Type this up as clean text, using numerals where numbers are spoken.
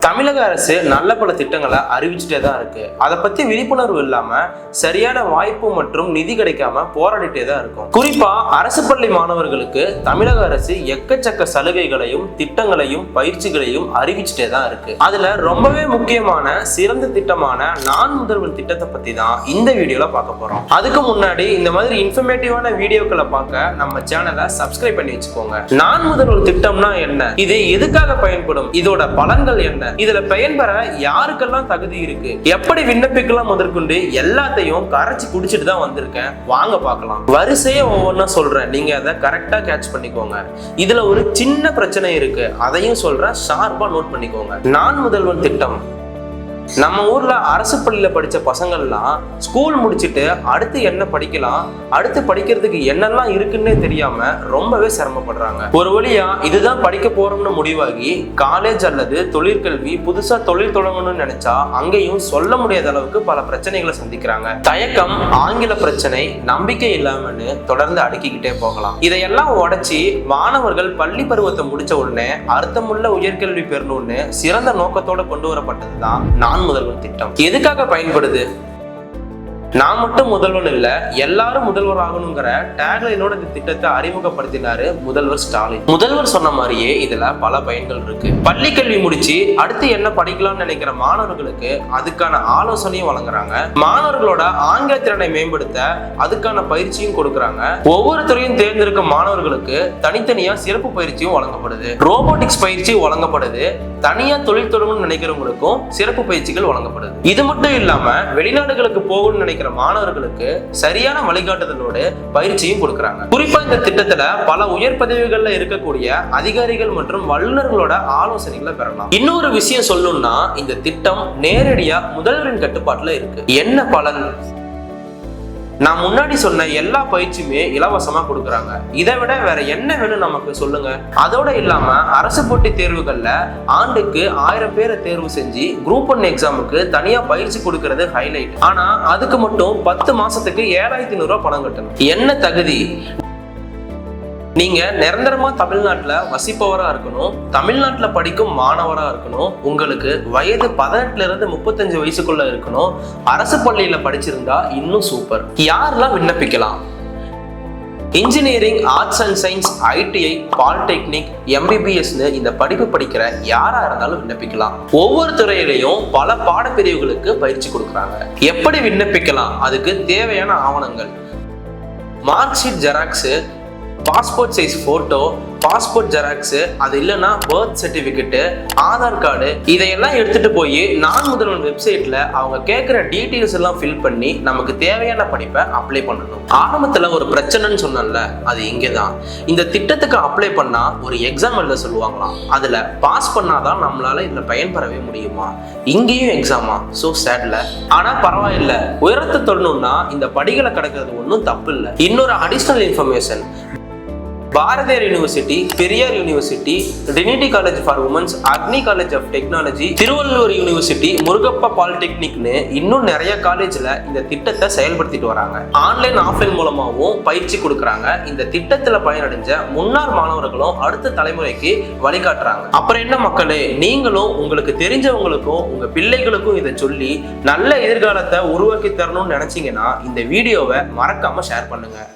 தமிழக அரசு நல்ல பல திட்டங்களை அறிவிச்சுட்டே தான் இருக்கு. அதை பத்தி விழிப்புணர்வு இல்லாம சரியான வாய்ப்பு மற்றும் நிதி கிடைக்காம போராடிட்டே தான் இருக்கும். குறிப்பா அரசு பள்ளி மாணவர்களுக்கு தமிழக அரசு எக்கச்சக்க சலுகைகளையும் திட்டங்களையும் பயிற்சிகளையும் அறிவிச்சுட்டே தான் இருக்கு. அதுல ரொம்பவே முக்கியமான சிறந்த திட்டமான நான் முதல்வன் திட்டத்தை பத்தி தான் இந்த வீடியோல பார்க்க போறோம். அதுக்கு முன்னாடி இந்த மாதிரி இன்ஃபர்மேட்டிவான வீடியோக்களை பார்க்க நம்ம சேனலை சப்ஸ்கிரைப் பண்ணி வச்சுக்கோங்க. நான் முதல்வன் திட்டம்னா என்ன, இது எதுக்காக பயன்படும், இதோட பலன்கள் என்ன, இதுல பயன்பெற யாருக்கெல்லாம் தகுதி இருக்கு, எப்படி விண்ணப்பிக்கலாம் முதற்கொண்டு எல்லாத்தையும் கரைச்சி குடிச்சிட்டு தான் வந்திருக்கேன். வாங்க பார்க்கலாம். வரிசையை ஒவ்வொன்னா சொல்றேன், நீங்க அதை கரெக்டா கேட்ச் பண்ணிக்கோங்க. இதுல ஒரு சின்ன பிரச்சனை இருக்கு, அதையும் சொல்றேன், ஷார்ப்பா நோட் பண்ணிக்கோங்க. நான் முதல்வன் திட்டம் நம்ம ஊர்ல அரசு பள்ளியில படிச்ச பசங்கள்லாம் ஸ்கூல் முடிச்சுட்டு அடுத்து என்ன படிக்கலாம், அடுத்து படிக்கிறதுக்கு என்னெல்லாம் இருக்குன்னே தெரியாம ரொம்பவே சிரமப்படுறாங்க. ஒரு வழியா இதுதான் படிக்க போறோம்னு முடிவாகி காலேஜ் அல்லது தொழிற்கல்வி புதுசா தொழில் தொடங்கணும்னு நினைச்சா அங்கேயும் சொல்ல முடியாத அளவுக்கு பல பிரச்சனைகளை சந்திக்கிறாங்க. தயக்கம், ஆங்கில பிரச்சனை, நம்பிக்கை இல்லாமன்னு தொடர்ந்து அடுக்கிக்கிட்டே போகலாம். இதையெல்லாம் உடைச்சி மாணவர்கள் பள்ளி பருவத்தை முடிச்ச உடனே அர்த்தமுள்ள உயர்கல்வி பெறணும்னு சிறந்த நோக்கத்தோட கொண்டு வரப்பட்டதுதான் நான் முதல்வன் திட்டம். எதுக்காக பயன்படுது? நான் மட்டும் முதல்வன் இல்ல, எல்லாரும் முதல்வர் ஆகணுங்கிற டேக்லைனோட இந்த திட்டத்தை அறிமுகப்படுத்தினாரு முதல்வர் ஸ்டாலின். முதல்வர் சொன்ன மாதிரியே இதுல பல பயன்கள் இருக்கு. பள்ளி கல்வி முடிச்சு அடுத்து என்ன படிக்கலாம்னு நினைக்கிற மாணவர்களுக்கு அதுக்கான ஆலோசனையும் வழங்குறாங்க. மாணவர்களோட ஆங்கில திறனை மேம்படுத்த அதுக்கான பயிற்சியும் கொடுக்கறாங்க. ஒவ்வொரு துறையும் தேர்ந்தெடுக்கும் மாணவர்களுக்கு தனித்தனியா சிறப்பு பயிற்சியும் வழங்கப்படுது. ரோபோட்டிக்ஸ் பயிற்சி வழங்கப்படுது. தனியா தொழில் தொடங்கணும்னு நினைக்கிறவங்களுக்கும் சிறப்பு பயிற்சிகள் வழங்கப்படுது. இது மட்டும் இல்லாம வெளிநாடுகளுக்கு போகணும்னு நினைக்கிற மாணவர்களுக்கு சரியான வழிகாட்டுதலோடு பயிற்சியும் கொடுக்கறாங்க. குறிப்பா இந்த திட்டத்துல பல உயர் பதவிகள்ல இருக்கக்கூடிய அதிகாரிகள் மற்றும் வல்லுநர்களோட ஆலோசனைகளை பெறலாம். இன்னொரு விஷயம் சொல்லணும்னா இந்த திட்டம் நேரடியா முதல்வரின் கட்டுப்பாட்டுல இருக்கு. என்ன பலன்? நான் முன்னாடி சொன்ன எல்லா பயிற்சியுமே இலவசமா கொடுக்குறாங்க. இதை விட வேற என்ன வேணும் நமக்கு சொல்லுங்க. அதோட இல்லாம அரசு போட்டி தேர்வுகள்ல ஆண்டுக்கு 1000 பேரை தேர்வு செஞ்சு குரூப் 1 எக்ஸாமுக்கு தனியா பயிற்சி கொடுக்கறது ஹைலைட். ஆனா அதுக்கு மட்டும் 10 மாசத்துக்கு 7500 ரூபாய் பணம் கட்டணும். என்ன தகுதி? நீங்க நிரந்தரமா தமிழ்நாட்டுல வசிப்பவரா இருக்கணும், தமிழ்நாட்டுல படிக்கும் மாணவரா இருக்கணும், உங்களுக்கு வயது 18ல இருந்து 35 வயசுக்குள்ள இருக்கணும், அரசு பள்ளியில படிச்சிருந்தா இன்னும் சூப்பர். யாரெல்லாம் விண்ணப்பிக்கலாம்? Engineering, arts and science, ITI, polytechnic, MBBSன்னு இந்த படிப்பு படிக்கிற யாரா இருந்தாலும் விண்ணப்பிக்கலாம். ஒவ்வொரு துறையிலையும் பல பாடப்பிரிவுகளுக்கு பயிற்சி கொடுக்குறாங்க. எப்படி விண்ணப்பிக்கலாம்? அதுக்கு தேவையான ஆவணங்கள்: mark sheet xerox, passport size photo, passport xerox, அது இல்லைன்னா பர்த் சர்டிபிகேட், ஆதார் கார்டு, இதையெல்லாம் எடுத்துட்டு போய் நான் முதல்வன் வெப்சைட்ல அவங்க கேட்கிற டீட்டெயில்ஸ் எல்லாம் ஃபில் பண்ணி நமக்கு தேவையான படிப்பை அப்ளை பண்ணணும். ஆரம்பத்துல ஒரு பிரச்சனைன்னு சொன்னேன்ல, அது இங்கேதான். இந்த திட்டத்துக்கு அப்ளை பண்ணா ஒரு எக்ஸாம் எழுத சொல்லுவாங்களாம். அதுல பாஸ் பண்ணாதான் நம்மளால இதுல பயன்பெறவே முடியுமா? இங்கேயும் எக்ஸாமா? சோ சேட்ல. ஆனா பரவாயில்ல, உயரத்தை தொடணும்னா இந்த படிகளை கடக்கிறது ஒன்றும் தப்பு இல்லை. இன்னொரு additional information: Bharathiar university, Periyar university, Trinity college for women's, Agni college of technology, Thiruvalluvar university, Murugappa பாலிடெக்னிக்னு இன்னும் நிறைய காலேஜ்ல இந்த திட்டத்தை செயல்படுத்திட்டு வராங்க. ஆன்லைன் ஆஃப்லைன் மூலமாகவும் பயிற்சி கொடுக்கறாங்க. இந்த திட்டத்துல பயனடைஞ்ச முன்னாள் மாணவர்களும் அடுத்த தலைமுறைக்கு வழிகாட்டுறாங்க. அப்புறம் என்ன மக்களே, நீங்களும் உங்களுக்கு தெரிஞ்சவங்களுக்கும் உங்க பிள்ளைகளுக்கும் இதை சொல்லி நல்ல எதிர்காலத்தை உருவாக்கி தரணும்னு நினைச்சீங்கன்னா இந்த வீடியோவை மறக்காம ஷேர் பண்ணுங்க.